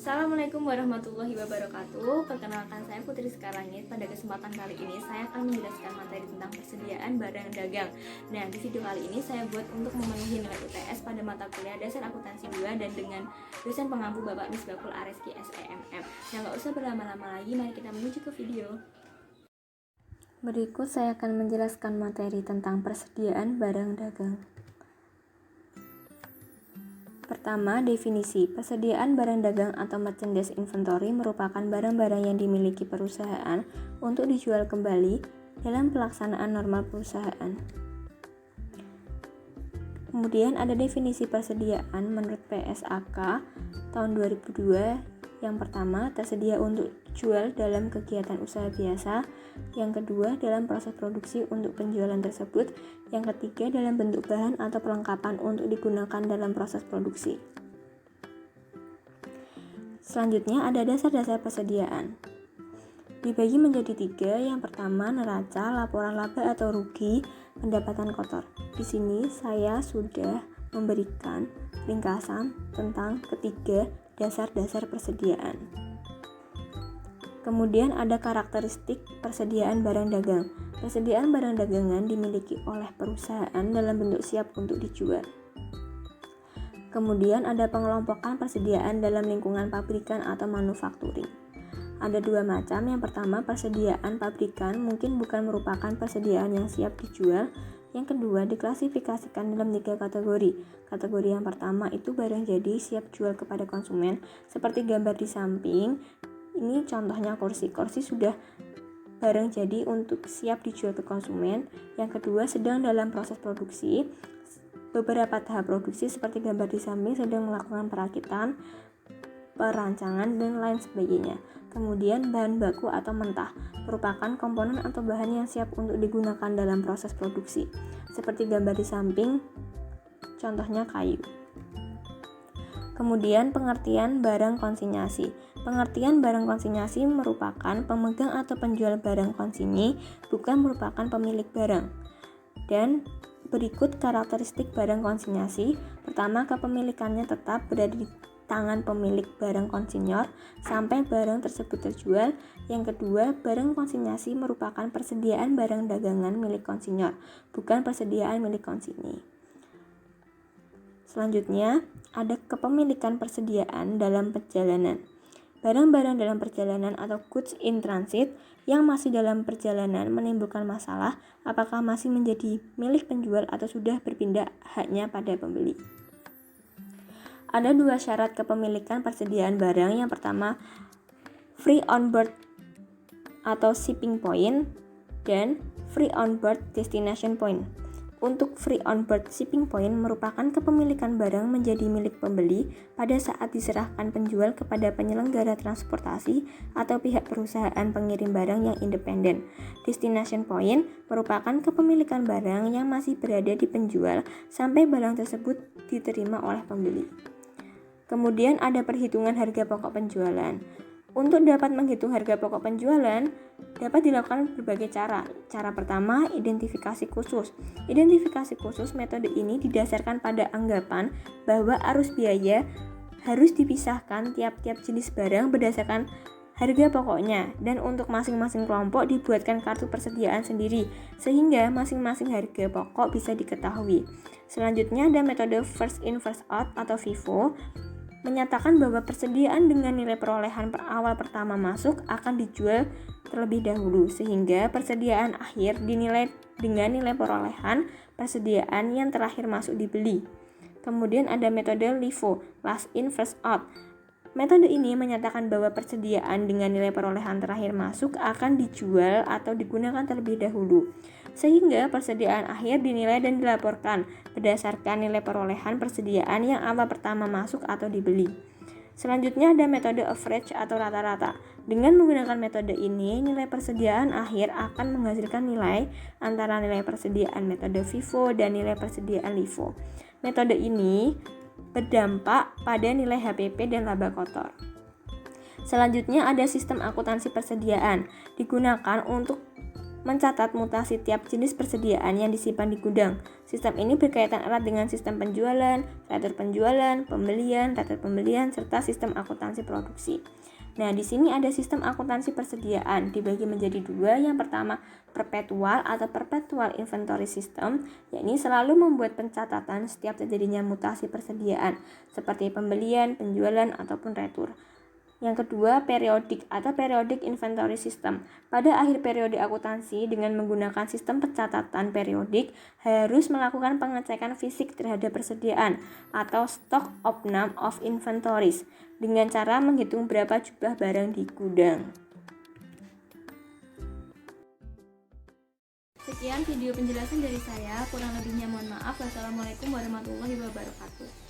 Assalamualaikum warahmatullahi wabarakatuh. Perkenalkan, saya Putri Sekarlangit. Pada kesempatan kali ini saya akan menjelaskan materi tentang persediaan barang dagang. Nah, di video kali ini saya buat untuk memenuhi nilai UTS pada mata kuliah Dasar Akuntansi 2 dan dengan dosen pengampu Bapak Misbakul Areski SEMM. Nah, nggak usah berlama-lama lagi, mari kita menuju ke video. Berikut saya akan menjelaskan materi tentang persediaan barang dagang. Pertama, definisi. Persediaan barang dagang atau merchandise inventory merupakan barang-barang yang dimiliki perusahaan untuk dijual kembali dalam pelaksanaan normal perusahaan. Kemudian ada definisi persediaan menurut PSAK tahun 2002. Yang pertama, tersedia untuk dijual dalam kegiatan usaha biasa. Yang kedua, dalam proses produksi untuk penjualan tersebut. Yang ketiga, dalam bentuk bahan atau perlengkapan untuk digunakan dalam proses produksi. Selanjutnya ada dasar-dasar persediaan. Dibagi menjadi 3. Yang pertama, neraca, laporan laba atau rugi, pendapatan kotor. Di sini saya sudah memberikan ringkasan tentang ketiga dasar-dasar persediaan. Kemudian ada karakteristik persediaan barang dagang. Persediaan barang dagangan dimiliki oleh perusahaan dalam bentuk siap untuk dijual. Kemudian ada pengelompokan persediaan dalam lingkungan pabrikan atau manufakturing. Ada 2 macam. Yang pertama, persediaan pabrikan mungkin bukan merupakan persediaan yang siap dijual. Yang kedua, diklasifikasikan dalam 3 kategori. Kategori yang pertama itu barang jadi siap jual kepada konsumen, seperti gambar di samping. Ini contohnya kursi. Kursi sudah barang jadi untuk siap dijual ke konsumen. Yang kedua, sedang dalam proses produksi. Beberapa tahap produksi seperti gambar di samping sedang melakukan perakitan, perancangan, dan lain sebagainya. Kemudian bahan baku atau mentah merupakan komponen atau bahan yang siap untuk digunakan dalam proses produksi. Seperti gambar di samping, contohnya kayu. Kemudian pengertian barang konsinyasi. Pengertian barang konsinyasi merupakan pemegang atau penjual barang konsinyi, bukan merupakan pemilik barang. Dan berikut karakteristik barang konsinyasi. Pertama, kepemilikannya tetap berada di tangan pemilik barang konsinyor sampai barang tersebut terjual. Yang kedua, barang konsinyasi merupakan persediaan barang dagangan milik konsinyor, bukan persediaan milik konsinyi. Selanjutnya, ada kepemilikan persediaan dalam perjalanan. Barang-barang dalam perjalanan atau goods in transit yang masih dalam perjalanan menimbulkan masalah apakah masih menjadi milik penjual atau sudah berpindah haknya pada pembeli. Ada 2 syarat kepemilikan persediaan barang. Yang pertama, free on board atau shipping point dan free on board destination point. Untuk free on board shipping point merupakan kepemilikan barang menjadi milik pembeli pada saat diserahkan penjual kepada penyelenggara transportasi atau pihak perusahaan pengirim barang yang independen. Destination point merupakan kepemilikan barang yang masih berada di penjual sampai barang tersebut diterima oleh pembeli. Kemudian ada perhitungan harga pokok penjualan. Untuk dapat menghitung harga pokok penjualan, dapat dilakukan berbagai cara. Cara pertama, identifikasi khusus. Identifikasi khusus metode ini didasarkan pada anggapan bahwa arus biaya harus dipisahkan tiap-tiap jenis barang berdasarkan harga pokoknya, dan untuk masing-masing kelompok dibuatkan kartu persediaan sendiri, sehingga masing-masing harga pokok bisa diketahui. Selanjutnya ada metode first in first out atau FIFO, menyatakan bahwa persediaan dengan nilai perolehan awal pertama masuk akan dijual terlebih dahulu, sehingga persediaan akhir dinilai dengan nilai perolehan persediaan yang terakhir masuk dibeli. Kemudian ada metode LIFO, last in first out. Metode ini menyatakan bahwa persediaan dengan nilai perolehan terakhir masuk akan dijual atau digunakan terlebih dahulu, sehingga persediaan akhir dinilai dan dilaporkan berdasarkan nilai perolehan persediaan yang awal pertama masuk atau dibeli. Selanjutnya ada metode average atau rata-rata. Dengan menggunakan metode ini, nilai persediaan akhir akan menghasilkan nilai antara nilai persediaan metode FIFO dan nilai persediaan LIFO. Metode ini berdampak pada nilai HPP dan laba kotor. Selanjutnya ada sistem akuntansi persediaan, digunakan untuk mencatat mutasi tiap jenis persediaan yang disimpan di gudang. Sistem ini berkaitan erat dengan sistem penjualan, retur penjualan, pembelian, serta sistem akuntansi produksi. Nah, di sini ada sistem akuntansi persediaan dibagi menjadi dua. Yang pertama, perpetual atau perpetual inventory system, yakni selalu membuat pencatatan setiap terjadinya mutasi persediaan seperti pembelian, penjualan, ataupun retur. Yang kedua, periodik atau periodic inventory system. Pada akhir periode akuntansi dengan menggunakan sistem pencatatan periodik harus melakukan pengecekan fisik terhadap persediaan atau stock opname of inventories dengan cara menghitung berapa jumlah barang di gudang. Sekian video penjelasan dari saya, kurang lebihnya mohon maaf. Wassalamualaikum warahmatullahi wabarakatuh.